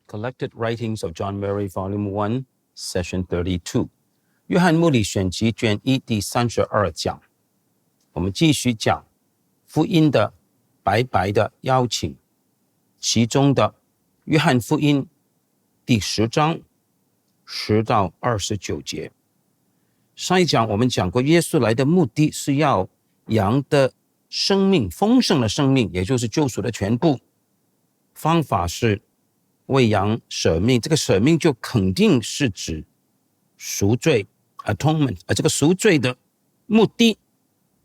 Collected Writings of John Murray, Volume 1, Session 32. 约翰慕理选集卷1第32讲。我们继续讲福音的白白的邀请，其中的约翰福音第10章10到29节。上一讲我们讲过，耶稣来的目的是要羊的生命，丰盛的生命，也就是救赎的全部。方法是为羊舍命，这个舍命就肯定是指赎罪 atonement， 这个赎罪的目的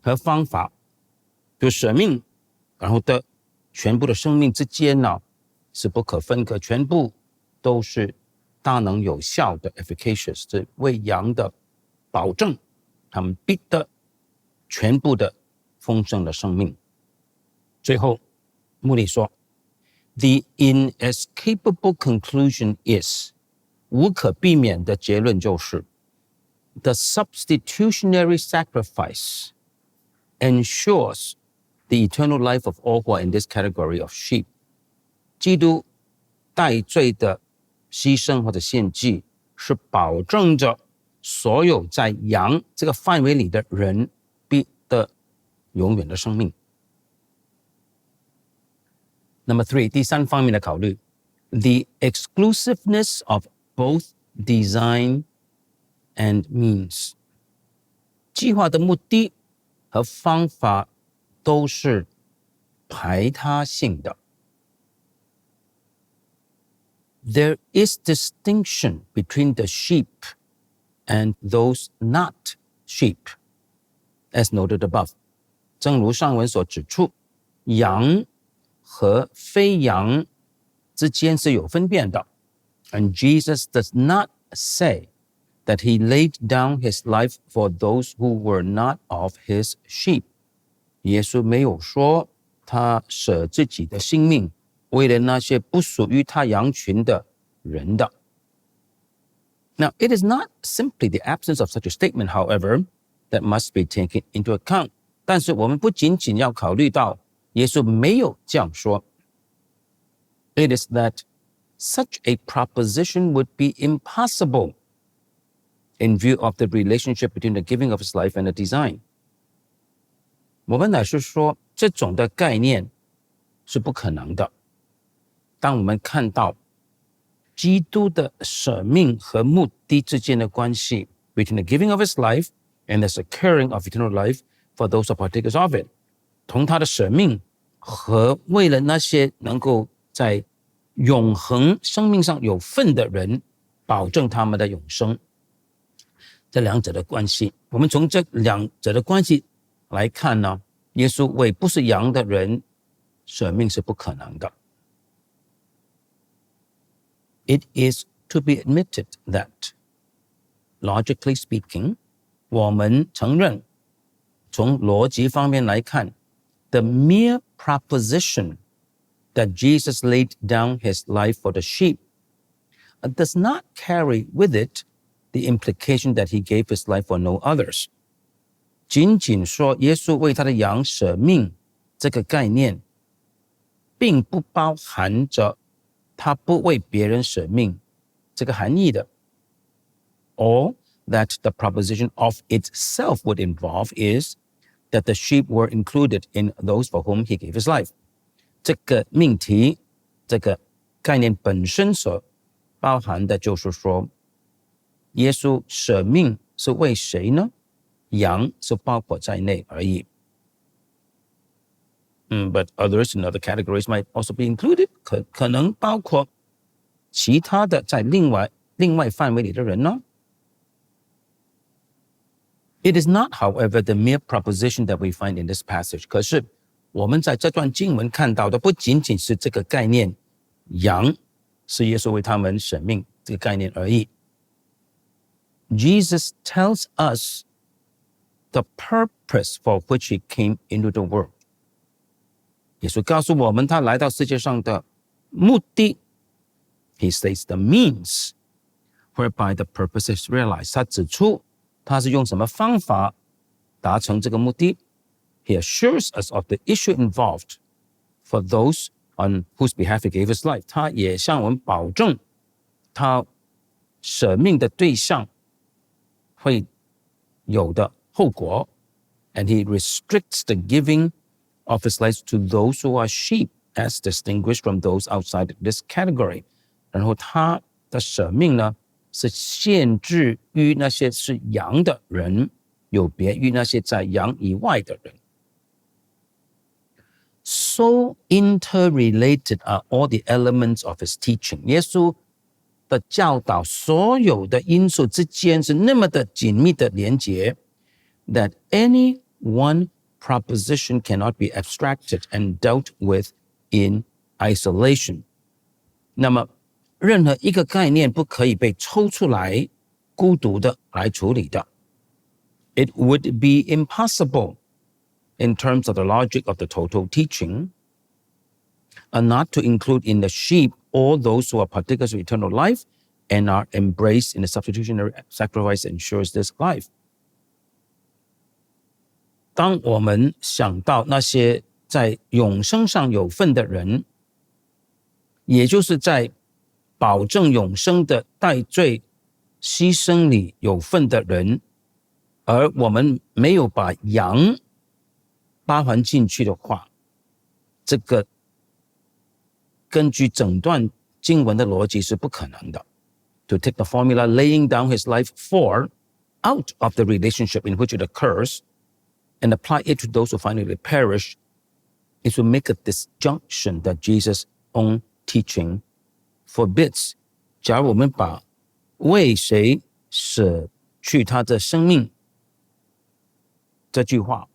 和方法，就舍命然后的全部的生命之间呢是不可分割，全部都是大能有效的 efficacious， 是为羊的保证他们必得全部的丰盛的生命。最后穆里说The inescapable conclusion is， 无可避免的结论就是 The substitutionary sacrifice ensures the eternal life of all who are in this category of sheep。 基督代罪的牺牲或者献祭是保证着所有在羊这个范围里的人必得永远的生命。Number 3， 第三方面的考虑 The exclusiveness of both design and means， 计划的目的和方法都是排他性的。 There is distinction between the sheep and those not sheep, as noted above。 正如上文所指出，羊和非羊之间是有分辨的。 And Jesus does not say that he laid down his life for those who were not of his sheep。 耶稣没有说他舍自己的性命为了那些不属于他羊群的人的。 Now, it is not simply the absence of such a statement, however, that must be taken into account。 但是我们不仅仅要考虑到耶稣没有这样说。 It is that such a proposition would be impossible in view of the relationship between the giving of his life and the design。 我们乃是说这种的概念是不可能的。当我们看到基督的舍命和目的之间的关系 between the giving of his life and the securing of eternal life for those who partakers of it， 同他的舍命和为了那些能够在永恒生命上有份的人保证他们的永生，这两者的关系，我们从这两者的关系来看呢，耶稣为不是羊的人舍命是不可能的。 It is to be admitted that, logically speaking， 我们承认从逻辑方面来看， the mere proposition that Jesus laid down his life for the sheep does not carry with it the implication that he gave his life for no others。 仅仅说耶稣为他的羊舍命这个概念，并不包含着他不为别人舍命这个含义的。 All that the proposition of itself would involve is that the sheep were included in those for whom he gave his life。 这个命题，这个概念本身所包含的就是说，耶稣舍命是为谁呢？羊是包括在内而已。But others in other categories might also be included， 可能包括其他的在另外范围里的人呢。It is not, however, the mere proposition that we find in this passage。 可是我们在这段经文看到的不仅仅是这个概念，羊是耶稣为他们舍命这个概念而已。Jesus tells us the purpose for which he came into the world。 耶稣告诉我们他来到世界上的目的。 He states the means whereby the purpose is realized。 他指出他是用什么方法达成这个目的。He assures us of the issue involved for those on whose behalf he gave his life. 他也向我们保证他舍命的对象会有的后果。And he restricts the giving of his life to those who are sheep, as distinguished from those outside this category. 然后他的舍命呢，是限制于那些是羊的人，有别于那些在羊以外的人。So interrelated are all the elements of his teaching. 耶稣的教导所有的因素之间是那么的紧密的连结 that any one proposition cannot be abstracted and dealt with in isolation. 那么任何一个概念不可以被抽出来孤独的来处理的。It would be impossible in terms of the logic of the total teaching not to include in the sheep all those who are partakers of eternal life and are embraced in the substitutionary sacrifice that ensures this life. 当我们想到那些在永生上有份的人，也就是在保证永生的代罪牺牲里有份的人，而我们没有把羊包含进去的话，这个根据整段经文的逻辑是不可能的。To take the formula laying down his life for out of the relationship in which it occurs and apply it to those who finally perish is to make a disjunction that Jesus' own teaching forbids. 假如我们把为谁舍去他的生命这句话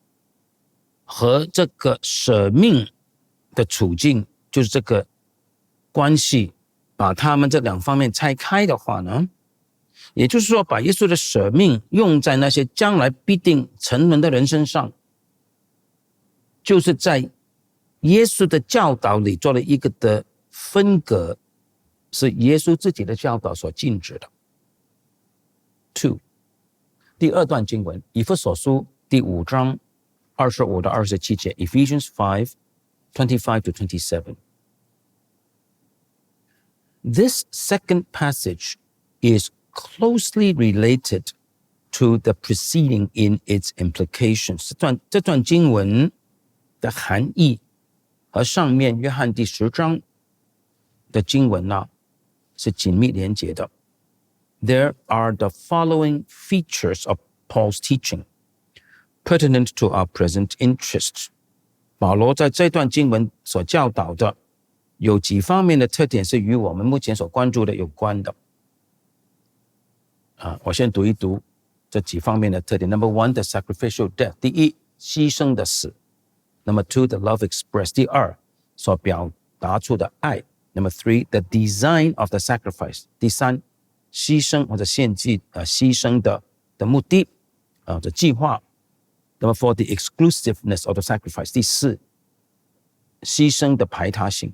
和这个舍命的处境，就是这个关系，把他们这两方面拆开的话呢，也就是说把耶稣的舍命用在那些将来必定沉沦的人身上，就是在耶稣的教导里做了一个的分隔，是耶稣自己的教导所禁止的。2. 第二段经文，以弗所书第5章25到27节 Ephesians 5:25 to 27. This second passage is closely related to the preceding in its implications. 这段经文的含义和上面约翰第10章的经文呢，是紧密连结的。There are the following features of Paul's teaching pertinent to our present interests. 保罗在这段经文所教导的有几方面的特点是与我们目前所关注的有关的。我先读一读这几方面的特点。Number 1, the sacrificial death. 第一，牺牲的死。Number 2, the love expressed. 第二，所表达出的爱。Number 3, the design of the sacrifice. 第三，牺牲或者献祭牺牲的目的的计划。Number 4, the exclusiveness of the sacrifice. 第四，牺牲的排他性。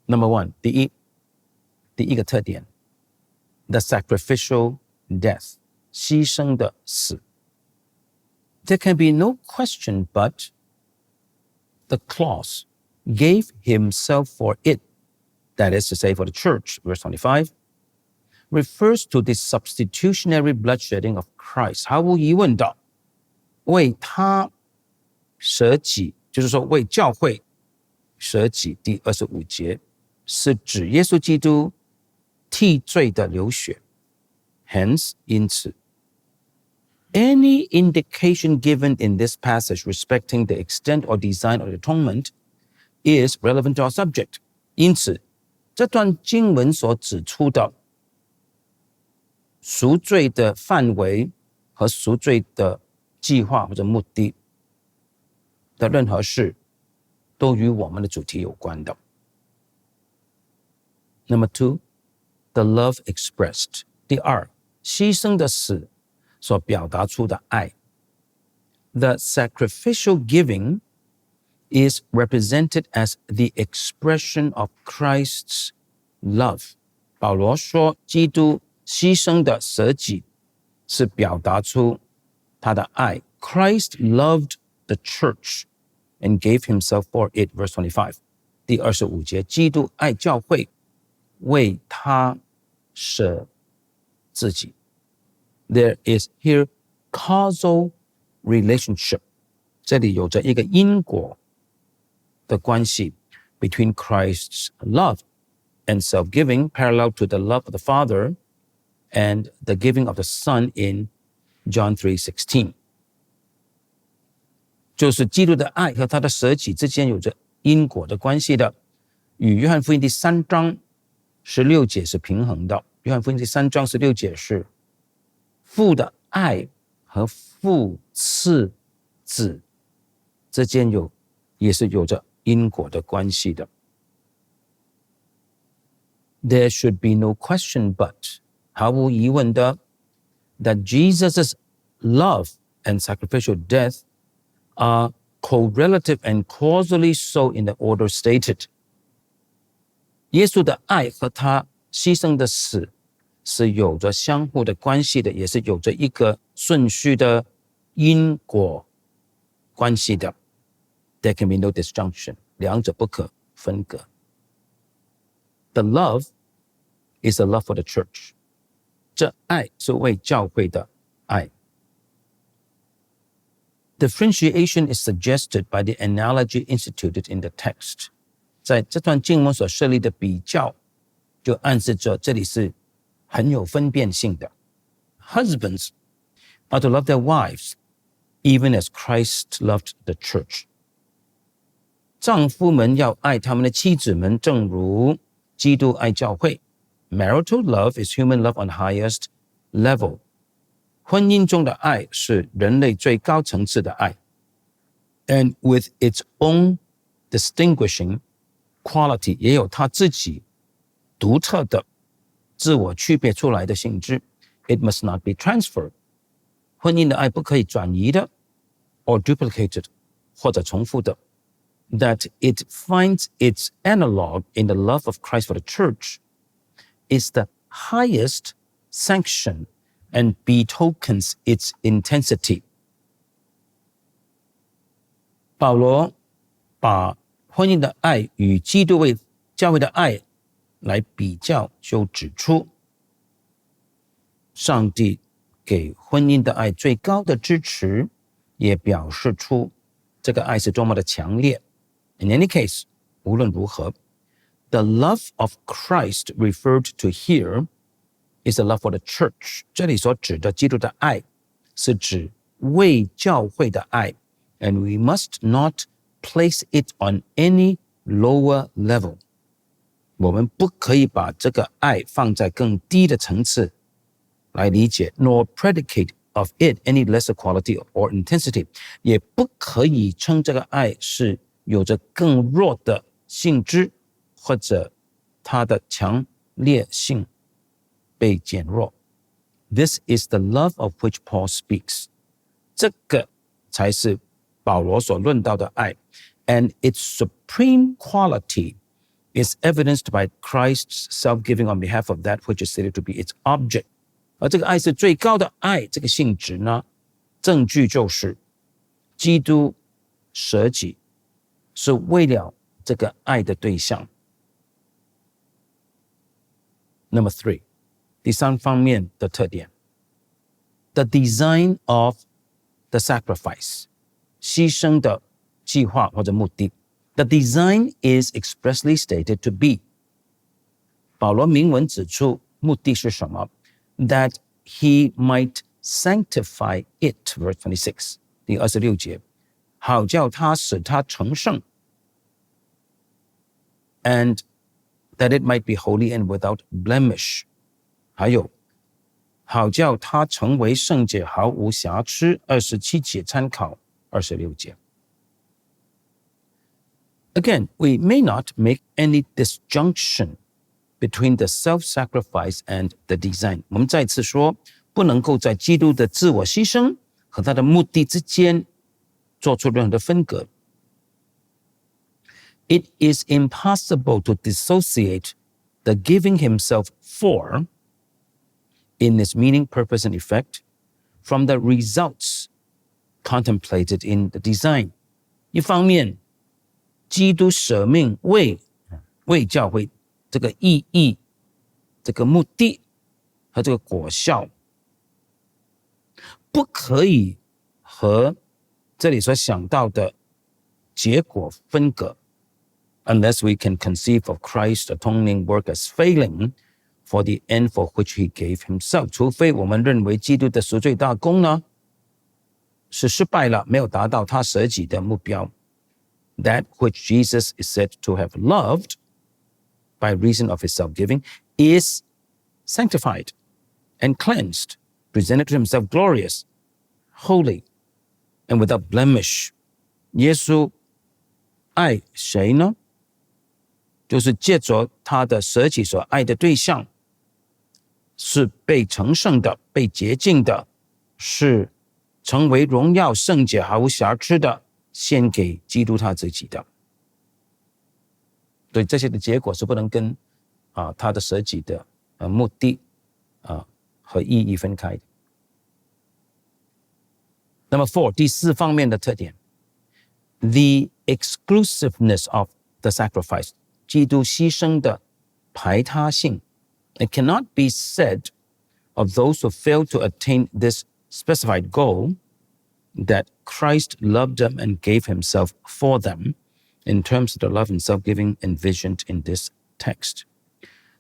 Number 1, 第一个特点 the sacrificial death. 牺牲的死。There can be no question but the clause gave himself for it, that is to say for the church, verse 25, refers to the substitutionary bloodshedding of Christ. 毫无疑问的，为他舍己，就是说为教会舍己，第25节，是指耶稣基督替罪的流血。Hence, 因此 any indication given in this passage respecting the extent or design of the atonement is relevant to our subject. 因此，这段经文所指出的赎罪的范围和赎罪的计划或者目的的任何事，都与我们的主题有关的。Number 2, the love expressed. 第二，牺牲的死所表达出的爱。The sacrificial giving is represented as the expression of Christ's love. 保罗说，基督牺牲的舍己是表达出他的爱。Christ loved the church and gave himself for it, verse 25. 第25节，基督爱教会，为他舍自己。There is here causal relationship， 这里有着一个因果的关系 between Christ's love and self-giving, parallel to the love of the Father and the giving of the Son in John 3:16。 就是基督的爱和他的舍己之间有着因果的关系的，与约翰福音第3章16节是平衡的。约翰福音第3章16节是父的爱和父赐子之间也是有着因果的关系的。There should be no question but， 毫无疑问的 that Jesus' love and sacrificial death are correlative and causally so in the order stated。 耶稣的爱和他牺牲的死是有着相互的关系的，也是有着一个顺序的因果关系的。There can be no disjunction， 两者不可分割。The love is a love for the church， 这爱是为教会的爱。Differentiation is suggested by the analogy instituted in the text。 在这段经文所设立的比较，就暗示着这里是很有分辨性的。Husbands are to love their wives, even as Christ loved the church。 丈夫们要爱他们的妻子们，正如基督爱教会。Marital love is human love on the highest level。 婚姻中的爱是人类最高层次的爱 ，and with its own distinguishing quality， 也有它自己独特的自我区别出来的性质。It must not be transferred。 婚姻的爱不可以转移的 or duplicated， 或者重复的。That it finds its analog in the love of Christ for the church is the highest sanction and betokens its intensity。 保罗把婚姻的爱与基督为教会的爱来比较，就指出上帝给婚姻的爱最高的支持，也表示出这个爱是多么的强烈。In any case， 无论如何， the love of Christ referred to here is a love for the church。 这里所指的基督的爱是指为教会的爱， and we must not place it on any lower level。 我们不可以把这个爱放在更低的层次来理解 nor predicate of it any lesser quality or intensity， 也不可以称这个爱是有着更弱的性质，或者它的强烈性被减弱。 This is the love of which Paul speaks。 这个才是保罗所论到的爱， and its supreme quality is evidenced by Christ's self-giving on behalf of that which is stated to be its object。 而这个爱是最高的爱，这个性质呢，证据就是基督舍己是为了这个爱的对象。Number 3， 第3方面的特点 ，the design of the sacrifice， 牺牲的计划或者目的。The design is expressly stated to be， 保罗明文指出目的是什么 ？That he might sanctify it， verse 26， 第26节，好叫他使他成圣 ，and that it might be holy and without blemish， 还有好叫他成为圣洁，毫无瑕疵。27节参考26节。Again, we may not make any disjunction between the self-sacrifice and the design。 我们再次说，不能够在基督的自我牺牲和他的目的之间做出任何的分隔。It is impossible to dissociate the giving himself for in its meaning, purpose, and effect from the results contemplated in the design。 一方面，基督舍命为教会这个意义、这个目的和这个果效，不可以和这里所想到的结果分隔。Unless we can conceive of Christ's atoning work as failing for the end for which he gave himself， 除非我们认为基督的赎罪大功呢是失败了，没有达到他舍己的目标。That which Jesus is said to have loved by reason of his self-giving is sanctified and cleansed, presented to himself glorious, holy, and without blemish。 耶稣爱谁呢？就是借着他的舍己所爱的对象，是被成圣的，被洁净的，是成为荣耀圣洁毫无瑕疵的，献给基督他自己的。对，这些的结果是不能跟他的舍己的目的和意义分开的。那么 4 第4方面的特点， the exclusiveness of the sacrifice， 基督牺牲的排他性。 It cannot be said of those who fail to attain this specified goal that Christ loved them and gave himself for them in terms of the love and self-giving envisioned in this text。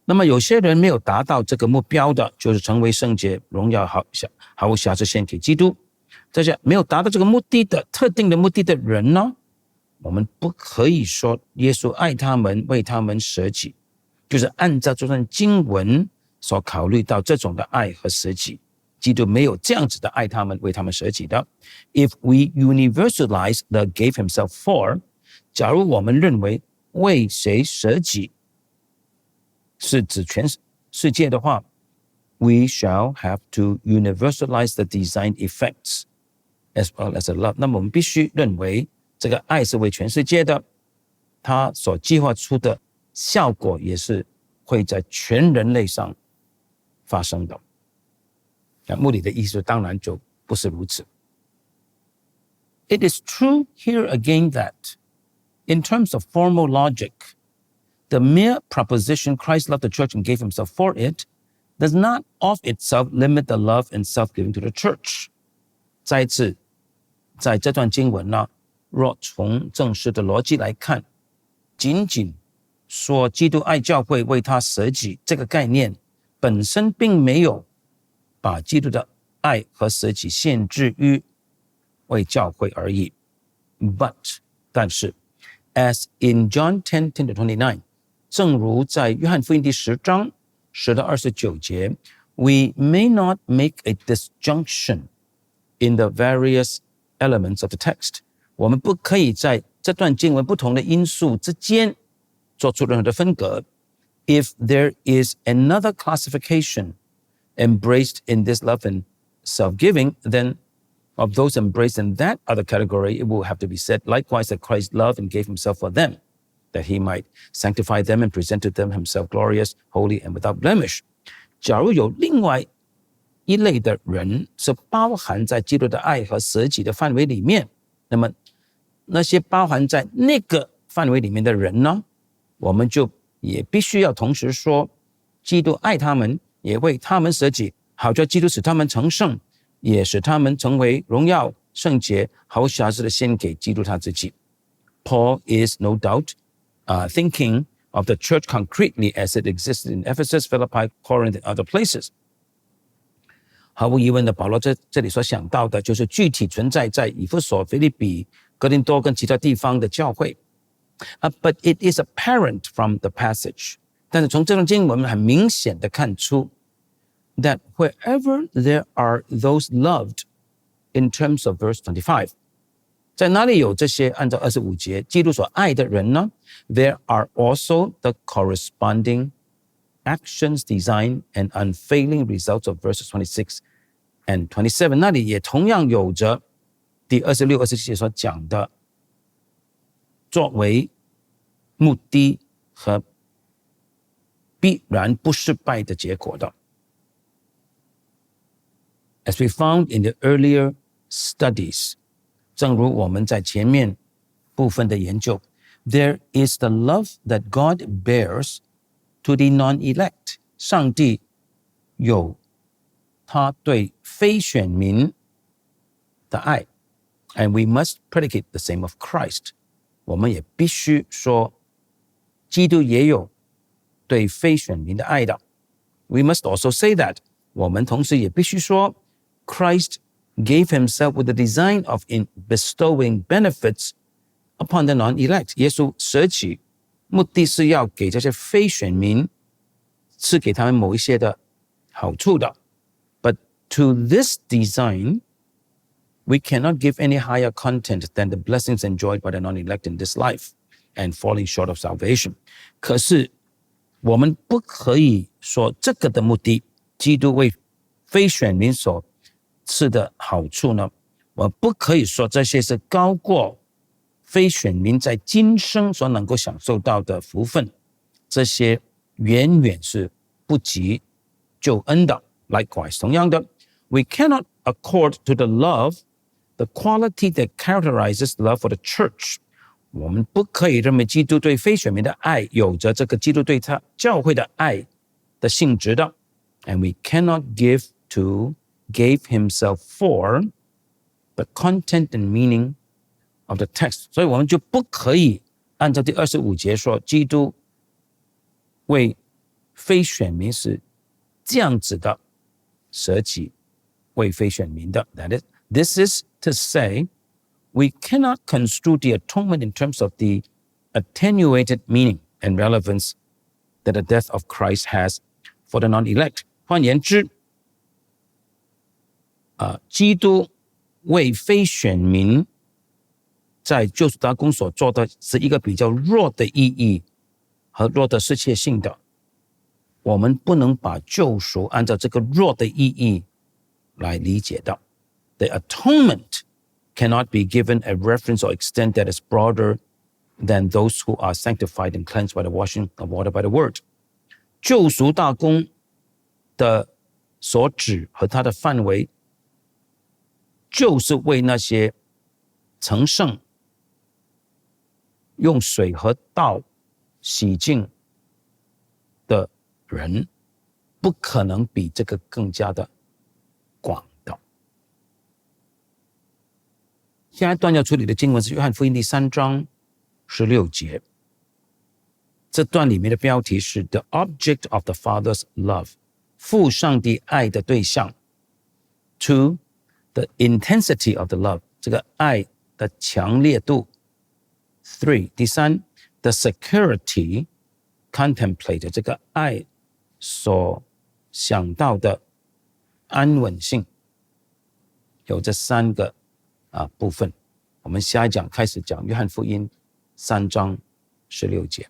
那么有些人没有达到这个目标的，就是成为圣洁、荣耀毫无瑕疵献给基督。这些没有达到这个目的的特定的目的的人呢，我们不可以说耶稣爱他们，为他们舍己，就是按照这段经文所考虑到这种的爱和舍己。基督没有这样子的爱他们，为他们舍己的。If we universalize the gave himself for， 假如我们认为为谁舍己是指全世界的话， we shall have to universalize the design effects as well as the love。 那么我们必须认为这个爱是为全世界的，他所计划出的效果也是会在全人类上发生的。穆里的意思当然就不是如此。It is true here again that, in terms of formal logic, the mere proposition Christ loved the church and gave himself for it does not of itself limit the love and self-giving to the church。 再一次，在这段经文呢，若从正式的逻辑来看，仅仅说基督爱教会为他舍己这个概念本身并没有把基督的爱和舍己限制于为教会而已。 但是 as in John 10:10-29， 正如在约翰福音第10章10到29节， we may not make a disjunction in the various elements of the text。 我们不可以在这段经文不同的因素之间做出任何的分隔。 If there is another classification embraced in this love and self-giving, then of those embraced in that other category, it will have to be said likewise that Christ loved and gave himself for them, that he might sanctify them and present to them himself glorious, holy, and without blemish。 假如有另外一类的人是包含在基督的爱和舍己的范围里面，那么那些包含在那个范围里面的人呢，我们就也必须要同时说，基督爱他们，也为他们舍己，好叫基督使他们成圣，也使他们成为荣耀圣洁毫无瑕疵的献给基督他自己。 Paul is no doubt thinking of the church concretely as it existed in Ephesus, Philippi, Corinth, and other places。 毫无疑问的，保罗这里所想到的就是具体存在在以弗所、腓立比、哥林多跟其他地方的教会。But it is apparent from the passage， 但是从这段经文很明显的看出 that wherever there are those loved in terms of verse 25， 在哪里有这些按照25节基督所爱的人呢？ There are also the corresponding actions, design, and unfailing results of verses 26 and 27。 那里也同样有着第26、27节所讲的作为、目的和必然不失败的结果的。As we found in the earlier studies， 正如我们在前面部分的研究 There is the love that God bears to the non-elect. 上帝有他对非选民的爱 and we must predicate the same of Christ. 我们也必须说基督也有对非选民的爱的。We must also say that 我们同时也必须说 Christ gave himself with the design of in bestowing benefits upon the non-elect. 耶稣舍己目的是要给这些非选民赐给他们某一些的好处的。But to this design, we cannot give any higher content than the blessings enjoyed by the non-elect in this life and falling short of salvation. 可是我们不可以说这个的目的，基督为非选民所赐的好处呢，我们不可以说这些是高过非选民在今生所能够享受到的福分，这些远远是不及救恩的。Likewise, 同样的 we cannot accord to the love the quality that characterizes love for the church. 我们不可以认为基督对非选民的爱有着这个基督对他教会的爱的性质的。And we cannot gave himself for the content and meaning of the text. 所以我们就不可以按照第25节说基督为非选民是这样子的舍己为非选民的。This is to say, we cannot construe the atonement in terms of the attenuated meaning and relevance that the death of Christ has for the non-elect. 换言之，基督为非选民在救赎大功所做的是一个比较弱的意义和弱的适切性的。我们不能把救赎按照这个弱的意义来理解的。The atonement cannot be given a reference or extent that is broader than those who are sanctified and cleansed by the washing of water by the word. 救赎大功的所指和它的范围，就是为那些成圣、用水和道洗净的人，不可能比这个更加的广的。下一段要处理的经文是约翰福音第3章16节，这段里面的标题是 The object of the Father's love， 父上帝爱的对象。 2. The intensity of the love， 这个爱的强烈度。 3. 第3 The security contemplated， 这个爱所想到的安稳性。有这3个部分。我们下一讲开始讲约翰福音3章16节。